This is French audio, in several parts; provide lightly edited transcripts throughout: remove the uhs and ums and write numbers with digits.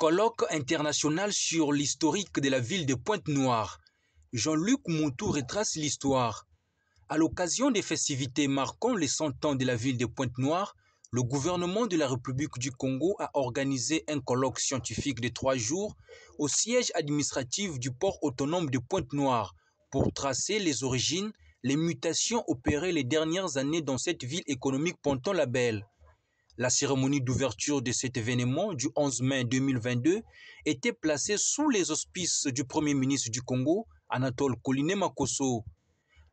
Colloque international sur l'historique de la ville de Pointe-Noire. Jean-Luc Montou retrace l'histoire. À l'occasion des festivités marquant les 100 ans de la ville de Pointe-Noire, le gouvernement de la République du Congo a organisé un colloque scientifique de 3 jours au siège administratif du port autonome de Pointe-Noire pour tracer les origines, les mutations opérées les dernières années dans cette ville économique ponton-label. La cérémonie d'ouverture de cet événement du 11 mai 2022 était placée sous les auspices du Premier ministre du Congo, Anatole Koliné-Makosso.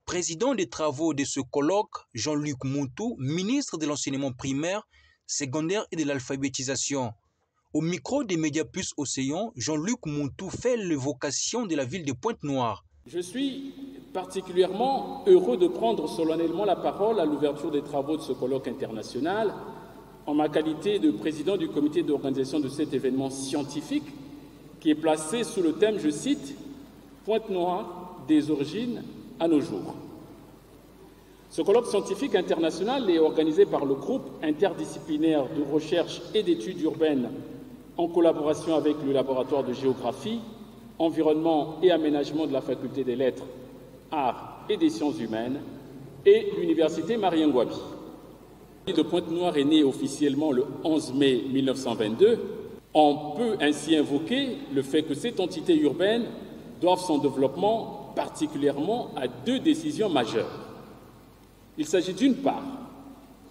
Président des travaux de ce colloque, Jean-Luc Montou, ministre de l'enseignement primaire, secondaire et de l'alphabétisation. Au micro des Médias Plus Océan, Jean-Luc Montou fait l'évocation de la ville de Pointe-Noire. Je suis particulièrement heureux de prendre solennellement la parole à l'ouverture des travaux de ce colloque international en ma qualité de président du comité d'organisation de cet événement scientifique qui est placé sous le thème, je cite, « Pointe-Noire, des origines à nos jours ». Ce colloque scientifique international est organisé par le groupe interdisciplinaire de recherche et d'études urbaines en collaboration avec le laboratoire de géographie, environnement et aménagement de la faculté des lettres, arts et des sciences humaines et l'université Marien-Ngouabi. La ville de Pointe-Noire est née officiellement le 11 mai 1922. On peut ainsi invoquer le fait que cette entité urbaine doive son développement particulièrement à 2 décisions majeures. Il s'agit d'une part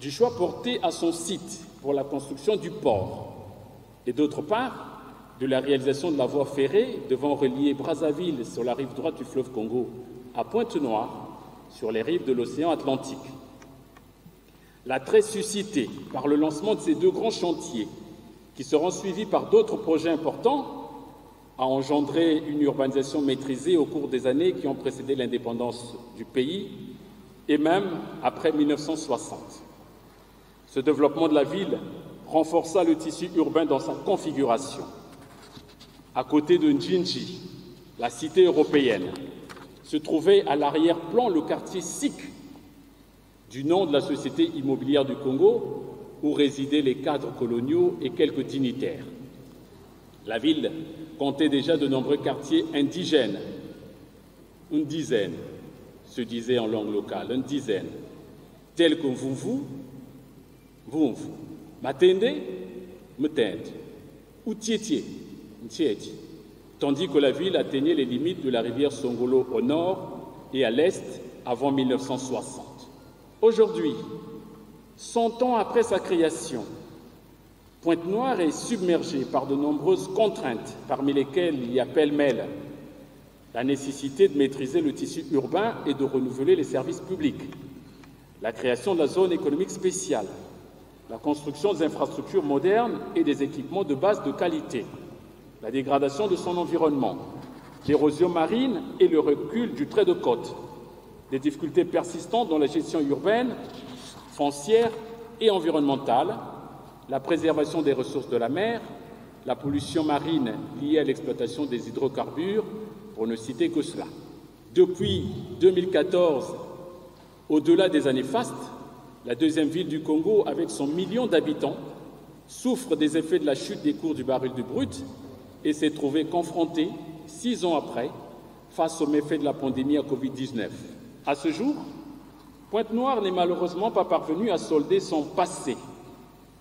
du choix porté à son site pour la construction du port et d'autre part de la réalisation de la voie ferrée devant relier Brazzaville sur la rive droite du fleuve Congo à Pointe-Noire sur les rives de l'océan Atlantique. L'attrait suscité par le lancement de ces 2 grands chantiers, qui seront suivis par d'autres projets importants, a engendré une urbanisation maîtrisée au cours des années qui ont précédé l'indépendance du pays et même après 1960. Ce développement de la ville renforça le tissu urbain dans sa configuration. À côté de Njinji, la cité européenne, se trouvait à l'arrière-plan le quartier SIC, du nom de la Société immobilière du Congo, où résidaient les cadres coloniaux et quelques dignitaires. La ville comptait déjà de nombreux quartiers indigènes, une dizaine, se disait en langue locale, une dizaine, tels que Mvumvu, Mvumvu, Matende, Mtende, ou Tietie, Ntieti, tandis que la ville atteignait les limites de la rivière Songolo au nord et à l'est avant 1960. Aujourd'hui, 100 ans après sa création, Pointe-Noire est submergée par de nombreuses contraintes, parmi lesquelles il y a pêle-mêle la nécessité de maîtriser le tissu urbain et de renouveler les services publics, la création de la zone économique spéciale, la construction des infrastructures modernes et des équipements de base de qualité, la dégradation de son environnement, l'érosion marine et le recul du trait de côte, des difficultés persistantes dans la gestion urbaine, foncière et environnementale, la préservation des ressources de la mer, la pollution marine liée à l'exploitation des hydrocarbures, pour ne citer que cela. Depuis 2014, au-delà des années fastes, la deuxième ville du Congo, avec son million d'habitants, souffre des effets de la chute des cours du baril de brut et s'est trouvée confrontée, 6 ans après, face aux méfaits de la pandémie à Covid-19. À ce jour, Pointe-Noire n'est malheureusement pas parvenue à solder son passé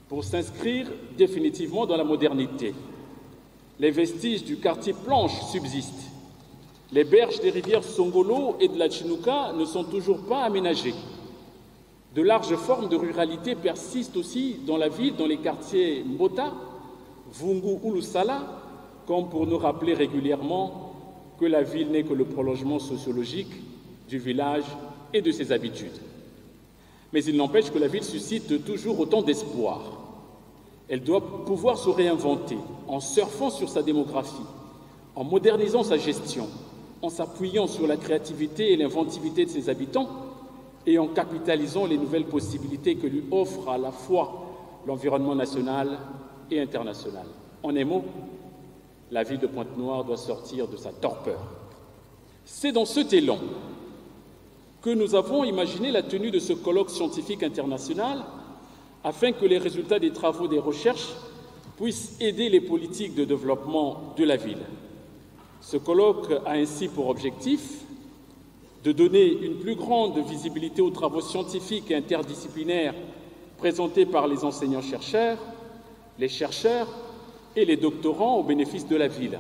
pour s'inscrire définitivement dans la modernité. Les vestiges du quartier Planche subsistent. Les berges des rivières Songolo et de la Chinouka ne sont toujours pas aménagées. De larges formes de ruralité persistent aussi dans la ville, dans les quartiers Mbota, Vungu ou Lusala, comme pour nous rappeler régulièrement que la ville n'est que le prolongement sociologique du village et de ses habitudes. Mais il n'empêche que la ville suscite toujours autant d'espoir. Elle doit pouvoir se réinventer en surfant sur sa démographie, en modernisant sa gestion, en s'appuyant sur la créativité et l'inventivité de ses habitants et en capitalisant les nouvelles possibilités que lui offre à la fois l'environnement national et international. En un mot, la ville de Pointe-Noire doit sortir de sa torpeur. C'est dans cet élan que nous avons imaginé la tenue de ce colloque scientifique international afin que les résultats des travaux des recherches puisse aider les politiques de développement de la ville. Ce colloque a ainsi pour objectif de donner une plus grande visibilité aux travaux scientifiques et interdisciplinaires présentés par les enseignants-chercheurs, les chercheurs et les doctorants au bénéfice de la ville.